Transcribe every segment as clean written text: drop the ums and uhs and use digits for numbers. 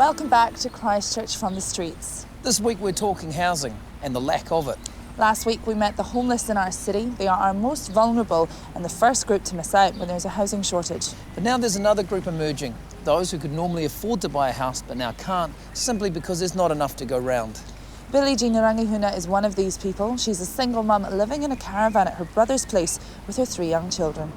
Welcome back to Christchurch from the streets. This week we're talking housing and the lack of it. Last week we met the homeless in our city. They are our most vulnerable and the first group to miss out when there's a housing shortage. But now there's another group emerging, those who could normally afford to buy a house but now can't, simply because there's not enough to go round. Billie Jean Irani is one of these people. She's a single mum living in a caravan at her brother's place with her 3 young children.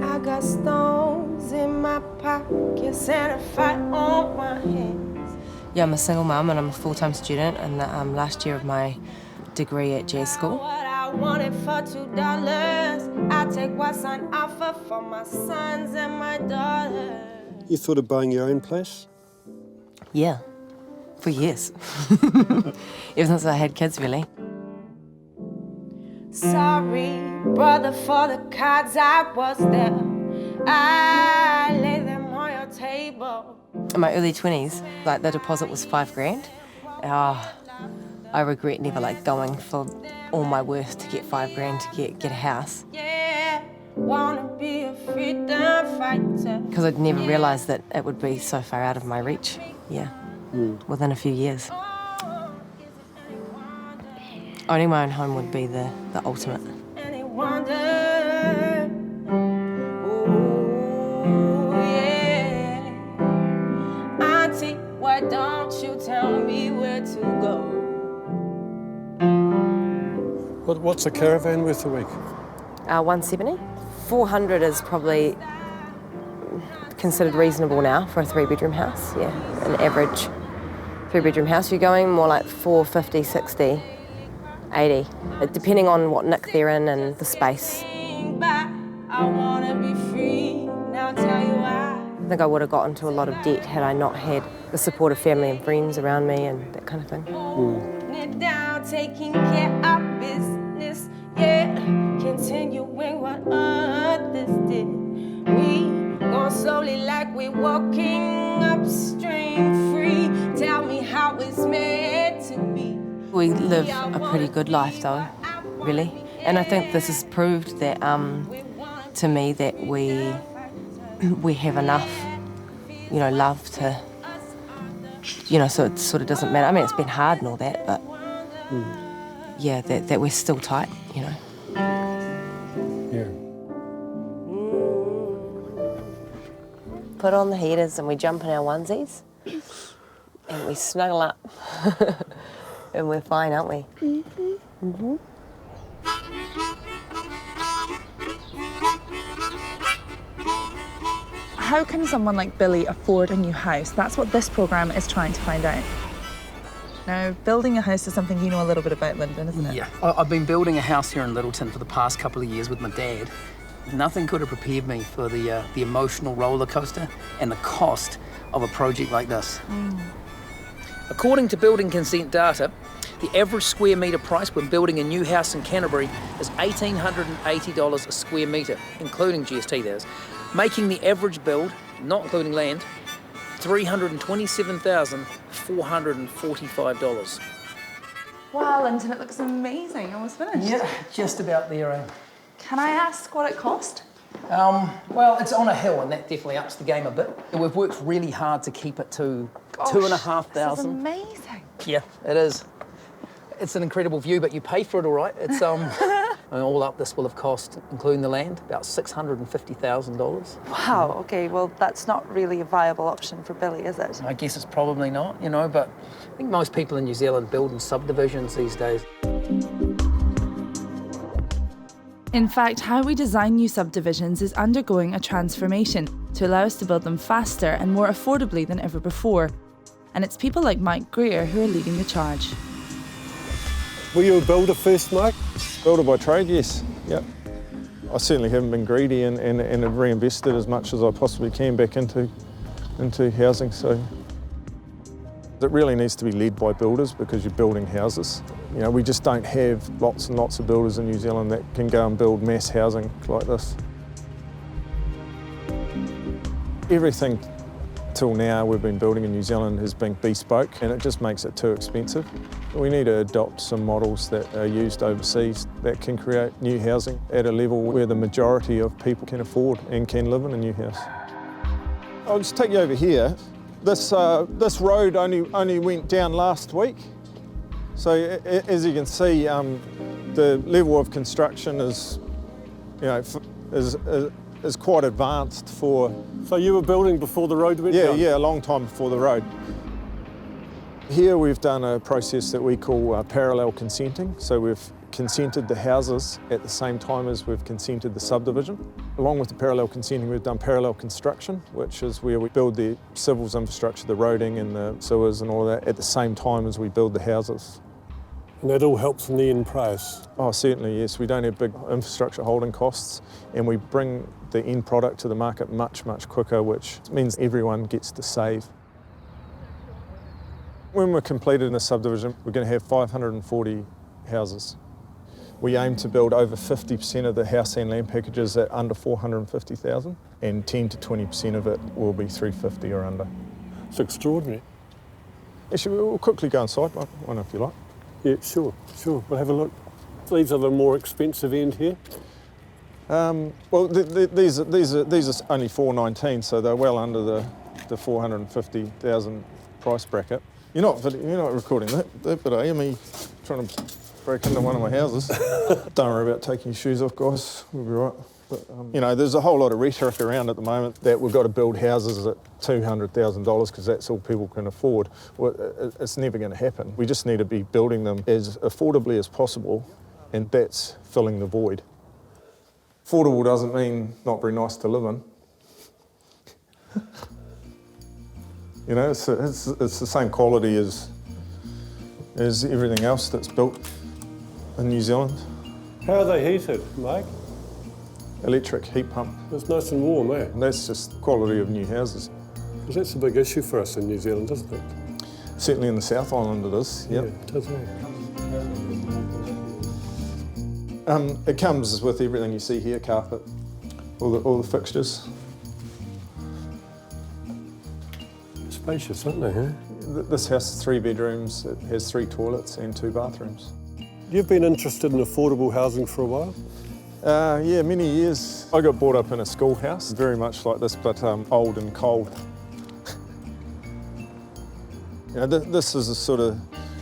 I got stones in my pockets and a fight on my hands. Yeah, I'm a single mum and I'm a full-time student in the last year of my degree at jazz school. What I wanted for $2, I take what's on offer for my sons and my daughters. You thought of buying your own place? Yeah, for years. Ever since I had kids, really. Sorry, brother, for the cards I was there. I lay them on your table. In my early 20s, like the deposit was $5,000. I regret never going for all my worth to get $5,000 to get a house. Yeah, wanna be a freedom fighter. Because I'd never realised that it would be so far out of my reach. Yeah, within a few years. Owning my own home would be the ultimate. Any wonder, ooh, yeah. Auntie, why don't you tell me where to go? What's a caravan worth a week? 170. 400 is probably considered reasonable now for a 3-bedroom house. Yeah, an average 3-bedroom house. You're going more like 450, 60. 80, depending on what nick they're in and the space. I wanna be free, now tell you why. I think I would have got into a lot of debt had I not had the support of family and friends around me and that kind of thing. It down, taking care of business, yeah. Continuing what others did. We go slowly like we're walking upstream free. Tell me how it's meant to be. We live a pretty good life though, really. And I think this has proved that, to me, that we have enough, love to, so it sort of doesn't matter. I mean, it's been hard and all that, but yeah, that we're still tight, Yeah. Put on the heaters and we jump in our onesies and we snuggle up. And we're fine, aren't we? How can someone like Billie afford a new house? That's what this programme is trying to find out. Now, building a house is something you know a little bit about, Lyndon, isn't it? Yeah, I've been building a house here in Littleton for the past couple of years with my dad. Nothing could have prepared me for the emotional roller coaster and the cost of a project like this. According to building consent data, the average square metre price when building a new house in Canterbury is $1,880 a square metre, including GST that is, making the average build, not including land, $327,445. Wow, Lyndon, it looks amazing. Almost finished. Yeah, just about there. Can I ask what it cost? Well, it's on a hill and that definitely ups the game a bit. We've worked really hard to keep it to $2,500. This is amazing. Yeah, it is. It's an incredible view, but you pay for it all right. It's and all up, this will have cost, including the land, about $650,000. Wow, okay, well, that's not really a viable option for Billie, is it? I guess it's probably not, but I think most people in New Zealand build in subdivisions these days. In fact, how we design new subdivisions is undergoing a transformation to allow us to build them faster and more affordably than ever before. And it's people like Mike Greer who are leading the charge. Were you a builder first, Mike? Builder by trade, yes. Yep. I certainly haven't been greedy and have reinvested as much as I possibly can back into housing. So it really needs to be led by builders because you're building houses. We just don't have lots and lots of builders in New Zealand that can go and build mass housing like this. Everything till now we've been building in New Zealand has been bespoke and it just makes it too expensive. We need to adopt some models that are used overseas that can create new housing at a level where the majority of people can afford and can live in a new house. I'll just take you over here. This road only went down last week. So as you can see, the level of construction is, is quite advanced for. So you were building before the road went down? Yeah, a long time before the road. Here we've done a process that we call parallel consenting. So we've consented the houses at the same time as we've consented the subdivision. Along with the parallel consenting, we've done parallel construction, which is where we build the civils infrastructure, the roading and the sewers and all that at the same time as we build the houses. And that all helps in the end price? Oh, certainly, yes. We don't have big infrastructure holding costs, and we bring the end product to the market much, much quicker, which means everyone gets to save. When we're completed in a subdivision, we're going to have 540 houses. We aim to build over 50% of the house and land packages at under 450,000, and 10 to 20% of it will be 350 or under. It's extraordinary. Actually, we'll quickly go inside, one if you like. Yeah, sure. We'll have a look. These are the more expensive end here? Well, these are only 419, so they're well under the 450,000 price bracket. You're not recording that bit, are you? Me trying to break into one of my houses. Don't worry about taking your shoes off, guys. We'll be right. But, there's a whole lot of rhetoric around at the moment that we've got to build houses at $200,000 because that's all people can afford. Well, it's never going to happen. We just need to be building them as affordably as possible, and that's filling the void. Affordable doesn't mean not very nice to live in. It's the same quality as everything else that's built in New Zealand. How are they heated, Mike? Electric heat pump. It's nice and warm, eh? And that's just the quality of new houses. Because that's a big issue for us in New Zealand, isn't it? Certainly in the South Island it is, yep. Yeah, it does, eh? It comes with everything you see here, carpet, all the fixtures. Spacious, aren't they, huh? This house has 3 bedrooms, it has 3 toilets and 2 bathrooms. You've been interested in affordable housing for a while? Yeah, many years. I got brought up in a schoolhouse, very much like this, but old and cold. This is sort of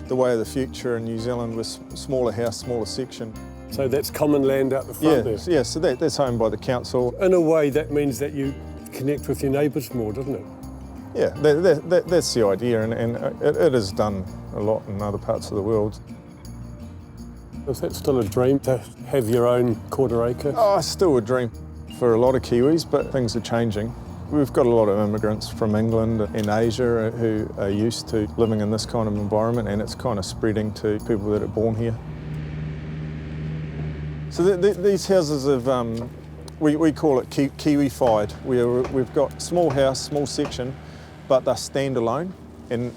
the way of the future in New Zealand, with smaller house, smaller section. So that's common land out the front there? Yeah, so that's owned by the council. In a way, that means that you connect with your neighbours more, doesn't it? Yeah, that's the idea, and it is done a lot in other parts of the world. Is that still a dream, to have your own quarter acre? Oh, it's still a dream for a lot of Kiwis, but things are changing. We've got a lot of immigrants from England and Asia who are used to living in this kind of environment, and it's kind of spreading to people that are born here. So these houses have, we call it Kiwified, where we've got small house, small section, but they're standalone, and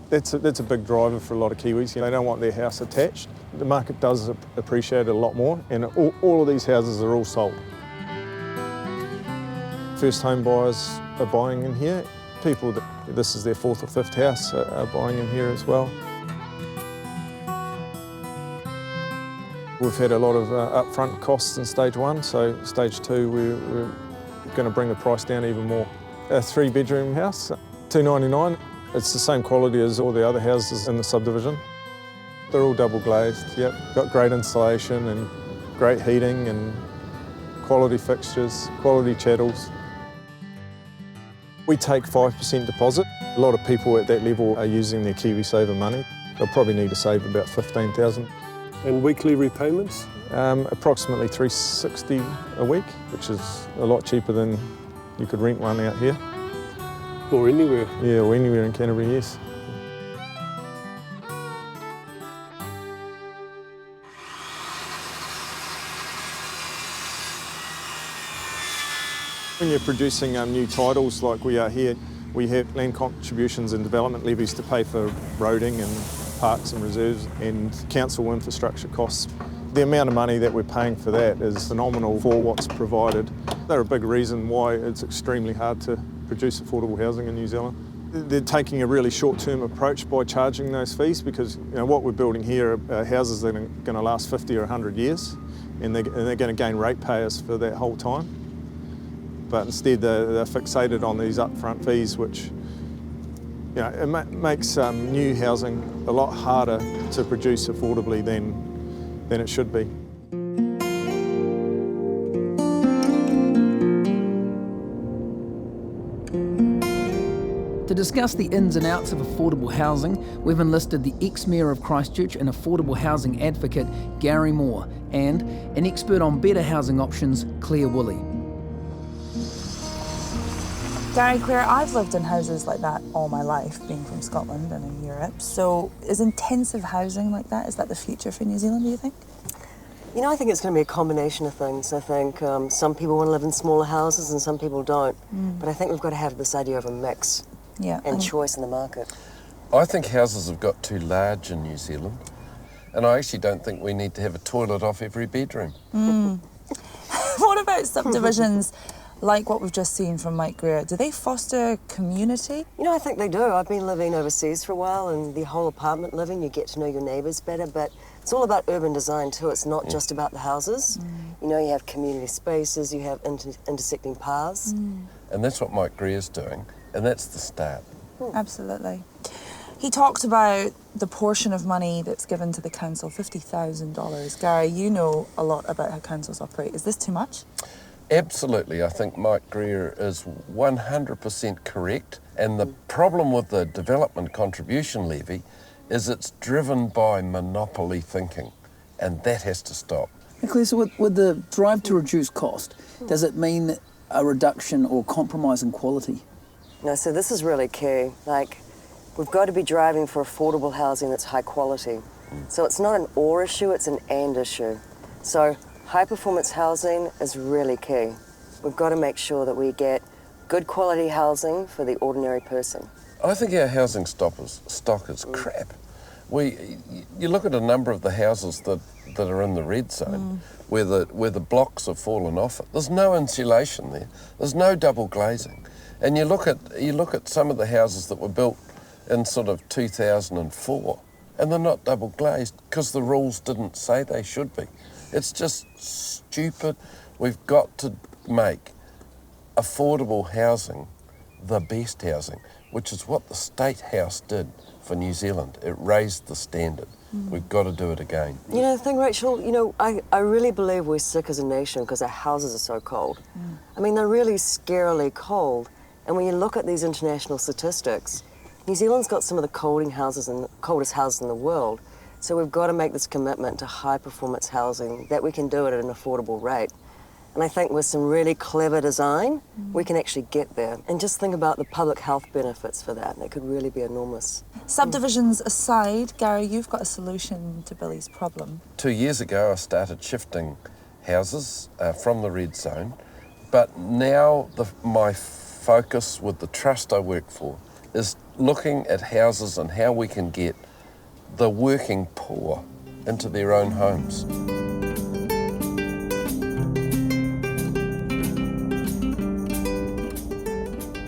that's a big driver for a lot of Kiwis. They don't want their house attached. The market does appreciate it a lot more, and all of these houses are all sold. First home buyers are buying in here. People that this is their 4th or 5th house are buying in here as well. We've had a lot of upfront costs in stage 1, so stage 2 we're going to bring the price down even more. A 3-bedroom house, $299. It's the same quality as all the other houses in the subdivision. They're all double glazed, yep. Got great insulation and great heating and quality fixtures, quality chattels. We take 5% deposit. A lot of people at that level are using their KiwiSaver money. They'll probably need to save about $15,000. And weekly repayments? Approximately $360 a week, which is a lot cheaper than you could rent one out here. Or anywhere? Yeah, or anywhere in Canterbury, yes. When you're producing new titles like we are here, we have land contributions and development levies to pay for roading and parks and reserves and council infrastructure costs. The amount of money that we're paying for that is phenomenal for what's provided. They're a big reason why it's extremely hard to produce affordable housing in New Zealand. They're taking a really short-term approach by charging those fees, because what we're building here are houses that are going to last 50 or 100 years, and they're going to gain ratepayers for that whole time. but instead they're fixated on these upfront fees, which it makes new housing a lot harder to produce affordably than it should be. To discuss the ins and outs of affordable housing, we've enlisted the ex-mayor of Christchurch and affordable housing advocate, Gary Moore, and an expert on better housing options, Claire Woolley. Gary, Claire, I've lived in houses like that all my life, being from Scotland and in Europe. So is intensive housing like that, is that the future for New Zealand, do you think? You know, I think it's going to be a combination of things. I think some people want to live in smaller houses and some people don't. But I think we've got to have this idea of a mix and choice in the market. I think houses have got too large in New Zealand, and I actually don't think we need to have a toilet off every bedroom. What about subdivisions like what we've just seen from Mike Greer? Do they foster community? You know, I think they do. I've been living overseas for a while, and the whole apartment living, you get to know your neighbours better, but it's all about urban design too. It's not just about the houses. You know, you have community spaces, you have intersecting paths. And that's what Mike Greer's doing, and that's the start. Absolutely. He talked about the portion of money that's given to the council, $50,000. Gary, you know a lot about how councils operate. Is this too much? Absolutely. I think Mike Greer is 100% correct, and the problem with the development contribution levy is it's driven by monopoly thinking, and that has to stop. Claire, so with the drive to reduce cost, does it mean a reduction or compromise in quality? No, so this is really key. Like, we've got to be driving for affordable housing that's high quality. So it's not an or issue, it's an and issue. So high performance housing is really key. We've got to make sure that we get good quality housing for the ordinary person. I think our housing stock is crap. You look at a number of the houses that are in the red zone, where the blocks have fallen off it. There's no insulation there. There's no double glazing. And you look at some of the houses that were built in sort of 2004, and they're not double glazed because the rules didn't say they should be. It's just stupid. We've got to make affordable housing the best housing, which is what the State House did for New Zealand. It raised the standard. We've got to do it again. You know, the thing, Rachel, you know, I really believe we're sick as a nation because our houses are so cold. I mean, they're really scarily cold. And when you look at these international statistics, New Zealand's got some of the coldest houses in the world. So we've got to make this commitment to high performance housing, that we can do it at an affordable rate. And I think with some really clever design, we can actually get there. And just think about the public health benefits for that. That could really be enormous. Subdivisions aside, Gary, you've got a solution to Billy's problem. 2 years ago, I started shifting houses from the red zone, but now my focus with the trust I work for is looking at houses and how we can get the working poor into their own homes.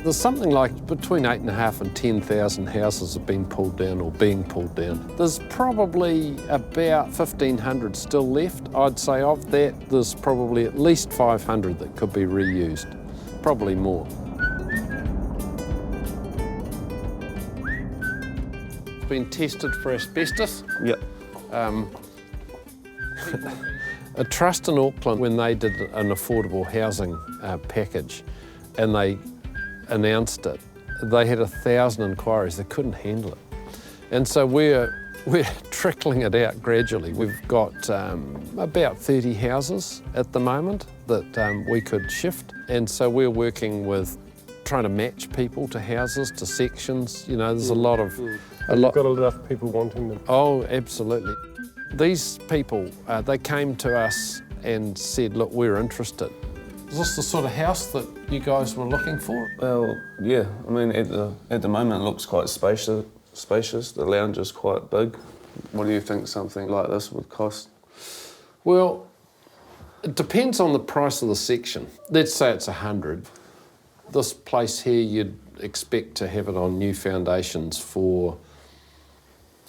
There's something like between 8,500 and 10,000 houses have been pulled down or being pulled down. There's probably about 1,500 still left. I'd say of that, there's probably at least 500 that could be reused, probably more. It's been tested for asbestos. Yep. A trust in Auckland, when they did an affordable housing package and they announced it, they had 1,000 inquiries. They couldn't handle it. And so we're trickling it out gradually. We've got about 30 houses at the moment that we could shift. And so we're working with trying to match people to houses, to sections. You know, there's a lot of... You've got enough people wanting them. Oh, absolutely. These people, they came to us and said, look, we're interested. Is this the sort of house that you guys were looking for? Well, yeah. I mean, at the moment, it looks quite spacious. The lounge is quite big. What do you think something like this would cost? Well, it depends on the price of the section. Let's say it's 100. This place here, you'd expect to have it on new foundations for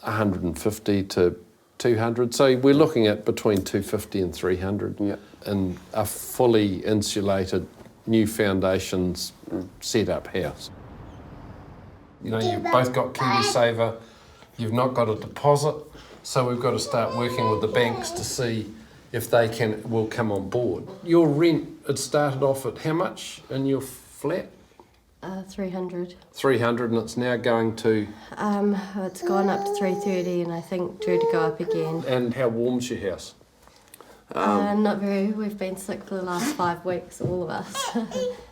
150 to 200. So we're looking at between 250 and 300. Yeah. In a fully insulated new foundations, set-up house. You know, you've both got KiwiSaver, you've not got a deposit, so we've got to start working with the banks to see if they will come on board. Your rent, it started off at how much in your flat? 300. 300, and it's now going to? It's gone up to 330 and I think due to go up again. And how warm's your house? Not very. We've been sick for the last 5 weeks, all of us.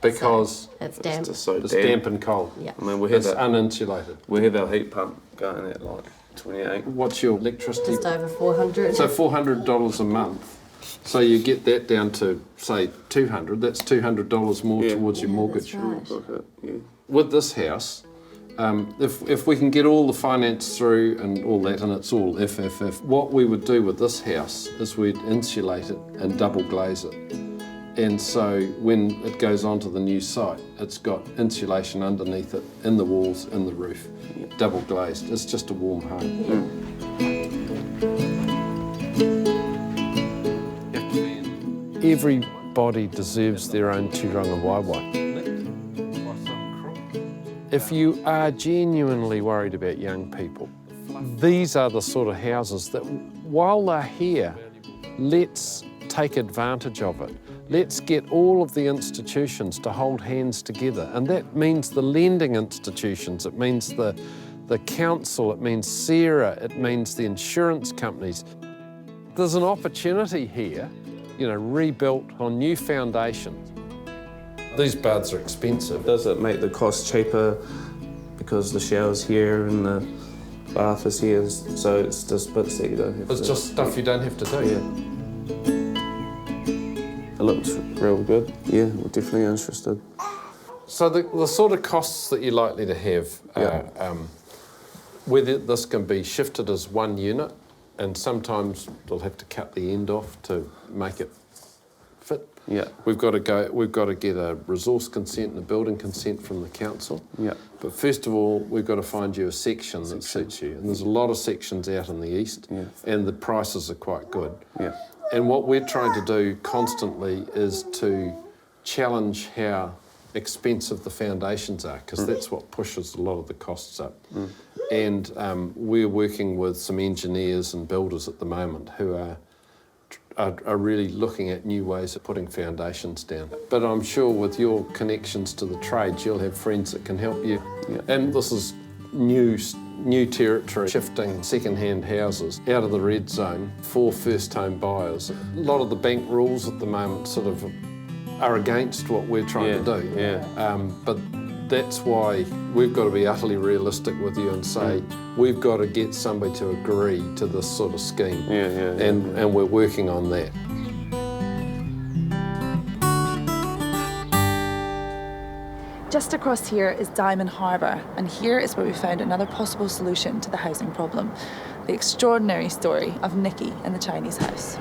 Because? So it's damp. It's just so It's damp and cold. Yeah. I mean, It's uninsulated. we have our heat pump going at like 28. What's your electricity? Just over 400. So $400 a month. So you get that down to, say, $200. That's $200 more towards your mortgage. That's right. Okay, yeah. With this house, if we can get all the finance through and all that, and it's all if, what we would do with this house is we'd insulate it and double glaze it. And so when it goes onto the new site, it's got insulation underneath it, in the walls, in the roof, double glazed. It's just a warm home. Everybody deserves their own tūranga waiwai. If you are genuinely worried about young people, these are the sort of houses that, while they're here, let's take advantage of it. Let's get all of the institutions to hold hands together. And that means the lending institutions, it means the council, it means Sarah, it means the insurance companies. There's an opportunity here, you know, rebuilt on new foundations. These baths are expensive. Does it make the cost cheaper because the shower's here and the bath is here, so it's just bits that you don't have It's just stuff you don't have to do. Yeah. It looks real good. Yeah, we're definitely interested. So the sort of costs that you're likely to have, whether this can be shifted as one unit, and sometimes they'll have to cut the end off to make it fit. Yeah. We've got to get a resource consent and a building consent from the council. Yeah. But first of all, we've got to find you a section that suits you. And there's a lot of sections out in the east, and the prices are quite good. Yeah. And what we're trying to do constantly is to challenge how expensive the foundations are, because that's what pushes a lot of the costs up. And we're working with some engineers and builders at the moment who are really looking at new ways of putting foundations down. But I'm sure with your connections to the trades, you'll have friends that can help you. Yeah. And this is new territory, shifting second-hand houses out of the red zone for first-home buyers. A lot of the bank rules at the moment sort of are against what we're trying to do. Yeah. But that's why we've got to be utterly realistic with you and say, we've got to get somebody to agree to this sort of scheme. And we're working on that. Just across here is Diamond Harbour, and here is where we found another possible solution to the housing problem. The extraordinary story of Nikki in the Chinese house.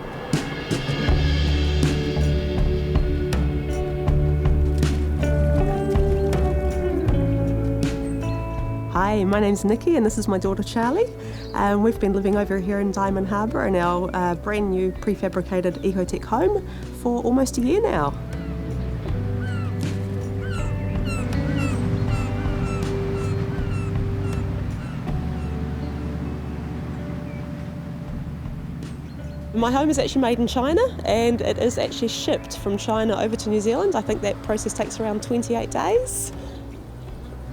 Hi, my name's Nikki and this is my daughter Charlie. We've been living over here in Diamond Harbour in our brand new prefabricated ecotech home for almost a year now. My home is actually made in China and it is actually shipped from China over to New Zealand. I think that process takes around 28 days.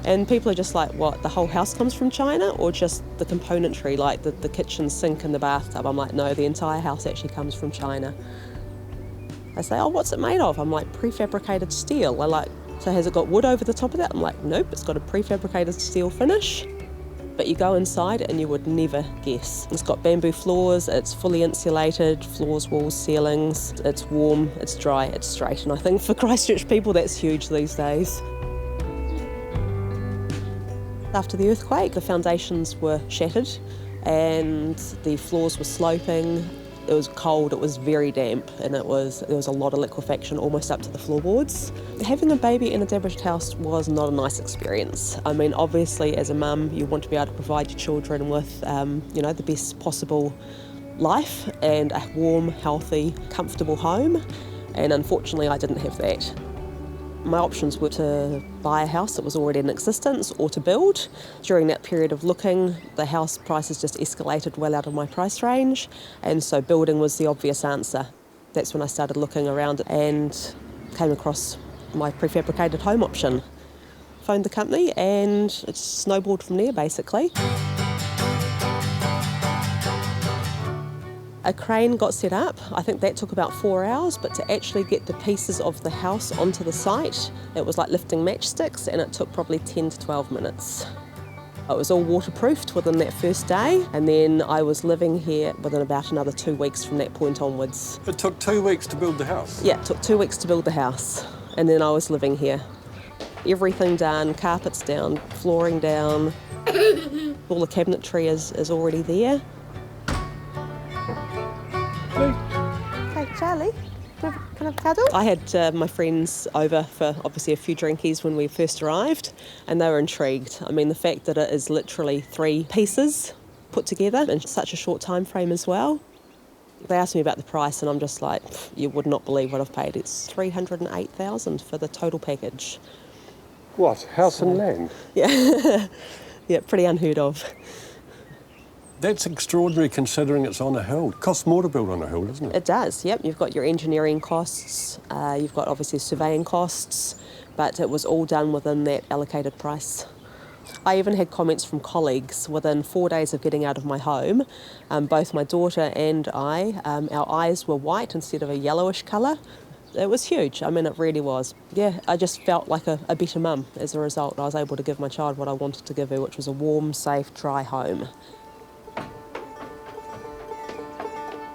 And people are just like, what, the whole house comes from China or just the componentry, like the kitchen sink and the bathtub? I'm like, no, the entire house actually comes from China. They say, oh, what's it made of? I'm like, prefabricated steel. They're like, so has it got wood over the top of that? I'm like, nope, it's got a prefabricated steel finish. But you go inside and you would never guess. It's got bamboo floors, it's fully insulated, floors, walls, ceilings. It's warm, it's dry, it's straight. And I think for Christchurch people, that's huge these days. After the earthquake, the foundations were shattered and the floors were sloping. It was cold, it was very damp, and there was a lot of liquefaction almost up to the floorboards. Having a baby in a demolished house was not a nice experience. I mean, obviously as a mum, you want to be able to provide your children with, the best possible life and a warm, healthy, comfortable home. And unfortunately, I didn't have that. My options were to buy a house that was already in existence or to build. During that period of looking, the house prices just escalated well out of my price range, and so building was the obvious answer. That's when I started looking around and came across my prefabricated home option. Phoned the company and it snowballed from there, basically. A crane got set up. I think that took about 4 hours, but to actually get the pieces of the house onto the site, it was like lifting matchsticks, and it took probably 10 to 12 minutes. It was all waterproofed within that first day, and then I was living here within about another 2 weeks from that point onwards. It took 2 weeks to build the house? Yeah, it took 2 weeks to build the house, and then I was living here. Everything done, carpets down, flooring down, all the cabinetry is already there. Hey, Charlie, can I have a cuddle? I had my friends over for obviously a few drinkies when we first arrived, and they were intrigued. I mean, the fact that it is literally 3 pieces put together in such a short time frame as well. They asked me about the price, and I'm just like, you would not believe what I've paid. It's $308,000 for the total package. What, house and land? Yeah, yeah, pretty unheard of. That's extraordinary considering it's on a hill. It costs more to build on a hill, doesn't it? It does, yep. You've got your engineering costs, you've got obviously surveying costs, but it was all done within that allocated price. I even had comments from colleagues within 4 days of getting out of my home. Both my daughter and I, our eyes were white instead of a yellowish colour. It was huge. I mean, it really was. Yeah, I just felt like a better mum as a result. I was able to give my child what I wanted to give her, which was a warm, safe, dry home.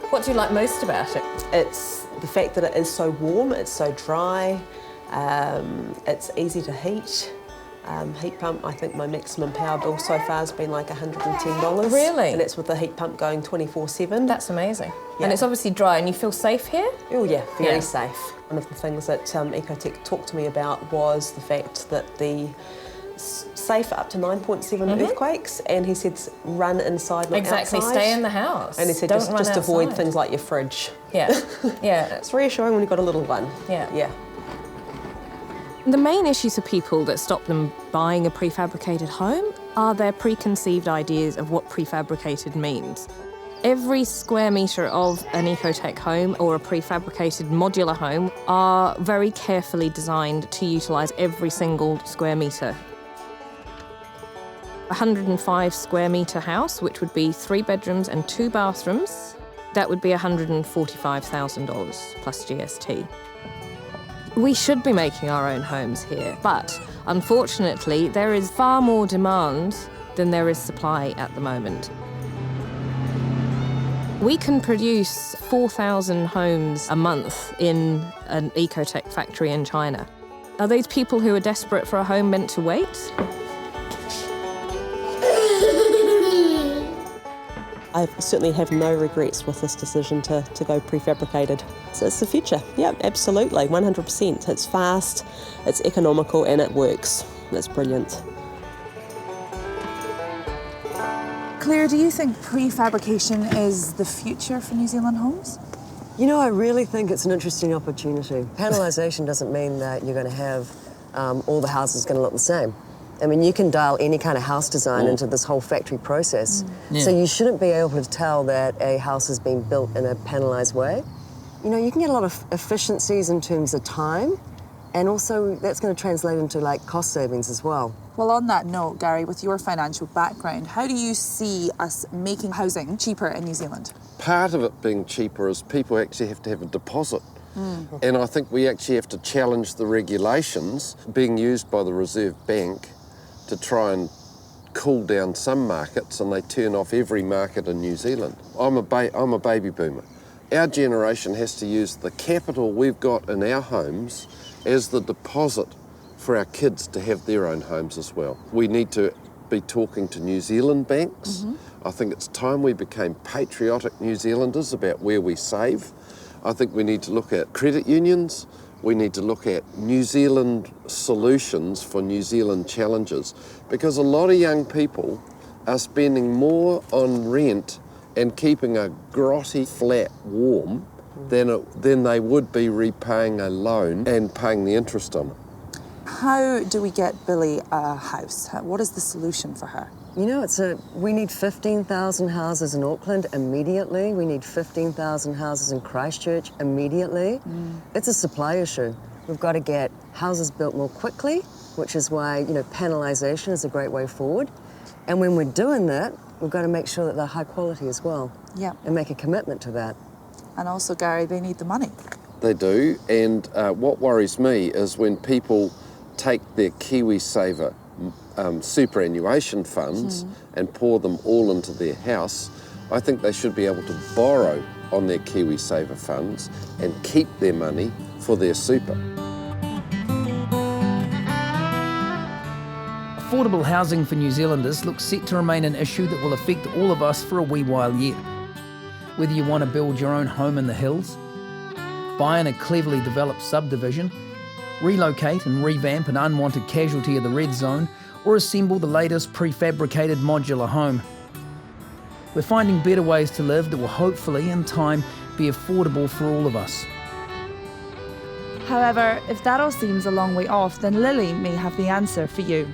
What do you like most about it? It's the fact that it is so warm, it's so dry, it's easy to heat. Heat pump, I think my maximum power bill so far has been like $110. Really? And it's with the heat pump going 24/7. That's amazing. Yeah. And it's obviously dry, and you feel safe here? Oh yeah, very safe. One of the things that Ecotech talked to me about was the fact that the safe up to 9.7 earthquakes, and he said run inside, not outside. Exactly, stay in the house. And he said Don't just avoid outside. things like your fridge. Yeah, yeah. It's reassuring when you've got a little one. Yeah. Yeah. The main issues for people that stop them buying a prefabricated home are their preconceived ideas of what prefabricated means. Every square metre of an Ecotech home or a prefabricated modular home are very carefully designed to utilise every single square metre. A 105 square metre house, which would be 3 bedrooms and 2 bathrooms, that would be $145,000 plus GST. We should be making our own homes here, but unfortunately there is far more demand than there is supply at the moment. We can produce 4,000 homes a month in an Ecotech factory in China. Are those people who are desperate for a home meant to wait? I certainly have no regrets with this decision to go prefabricated. So it's the future, yeah, absolutely, 100%. It's fast, it's economical, and it works. It's brilliant. Claire, do you think prefabrication is the future for New Zealand homes? You know, I really think it's an interesting opportunity. Panelisation doesn't mean that you're going to have all the houses going to look the same. I mean, you can dial any kind of house design into this whole factory process. Yeah. So you shouldn't be able to tell that a house has been built in a panelised way. You know, you can get a lot of efficiencies in terms of time, and also that's going to translate into like cost savings as well. Well, on that note, Gary, with your financial background, how do you see us making housing cheaper in New Zealand? Part of it being cheaper is people actually have to have a deposit. And I think we actually have to challenge the regulations being used by the Reserve Bank to try and cool down some markets, and they turn off every market in New Zealand. I'm a baby boomer. Our generation has to use the capital we've got in our homes as the deposit for our kids to have their own homes as well. We need to be talking to New Zealand banks. I think it's time we became patriotic New Zealanders about where we save. I think we need to look at credit unions. We need to look at New Zealand solutions for New Zealand challenges, because a lot of young people are spending more on rent and keeping a grotty flat warm than they would be repaying a loan and paying the interest on it. how do we get Billy a house? What is the solution for her? You know, we need 15,000 houses in Auckland immediately. We need 15,000 houses in Christchurch immediately. It's a supply issue. We've got to get houses built more quickly, which is why, you know, panelisation is a great way forward. And when we're doing that, we've got to make sure that they're high quality as well. Yeah. And make a commitment to that. And also, Gary, they need the money. They do, and what worries me is when people take their KiwiSaver superannuation funds and pour them all into their house. I think they should be able to borrow on their KiwiSaver funds and keep their money for their super. Affordable housing for New Zealanders looks set to remain an issue that will affect all of us for a wee while yet. Whether you want to build your own home in the hills, buy in a cleverly developed subdivision, relocate and revamp an unwanted casualty of the red zone, or assemble the latest prefabricated modular home. We're finding better ways to live that will hopefully, in time, be affordable for all of us. However, if that all seems a long way off, then Lily may have the answer for you.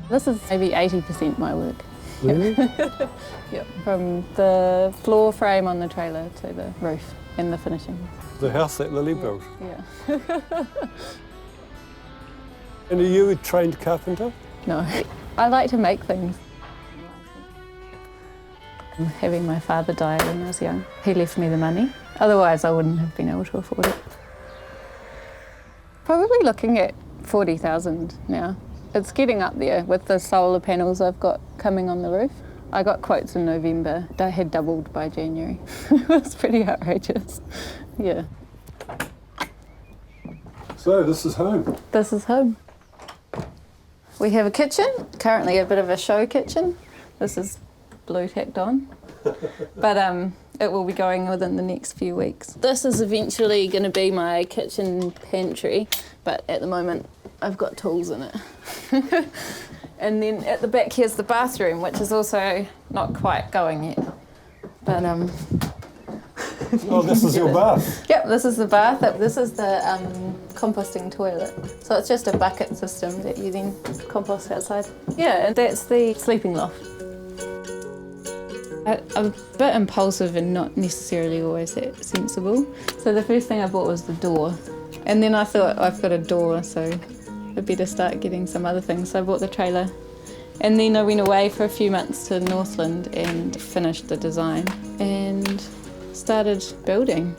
This is maybe 80% my work. Really? Yep. From the floor frame on the trailer to the roof and the finishing. The house that Lily built. Yeah. And are you a trained carpenter? No. I like to make things. Having my father die when I was young, he left me the money. Otherwise, I wouldn't have been able to afford it. Probably looking at 40,000 now. It's getting up there with the solar panels I've got coming on the roof. I got quotes in November. They had doubled by January. It was pretty outrageous. Yeah. So this is home. This is home. We have a kitchen, currently a bit of a show kitchen. This is blue tacked on, but it will be going within the next few weeks. This is eventually going to be my kitchen pantry, but at the moment I've got tools in it. And then at the back here's the bathroom, which is also not quite going yet. But oh, this is your bath? Yep, this is the bath. This is the composting toilet. So it's just a bucket system that you then compost outside. Yeah, and that's the sleeping loft. I'm a bit impulsive and not necessarily always that sensible. So the first thing I bought was the door. And then I thought, I've got a door, so I'd better start getting some other things. So I bought the trailer. And then I went away for a few months to Northland and finished the design and started building.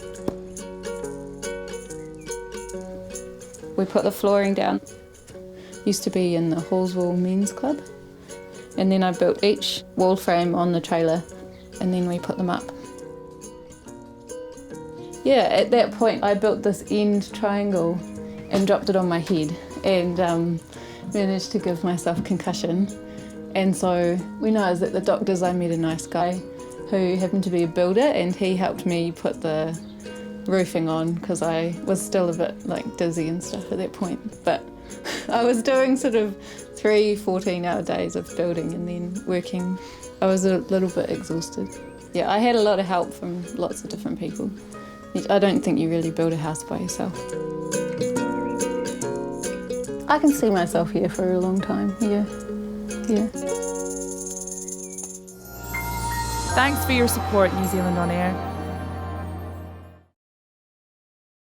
We put the flooring down. Used to be in the Hallswell Men's Club. And then I built each wall frame on the trailer and then we put them up. Yeah, at that point I built this end triangle and dropped it on my head and managed to give myself concussion. And so when I was at the doctor's I met a nice guy who happened to be a builder and he helped me put the roofing on because I was still a bit like dizzy and stuff at that point. But I was doing sort of 3 14-hour days of building and then working. I was a little bit exhausted. Yeah, I had a lot of help from lots of different people. I don't think you really build a house by yourself. I can see myself here for a long time, yeah. Thanks for your support, New Zealand On Air.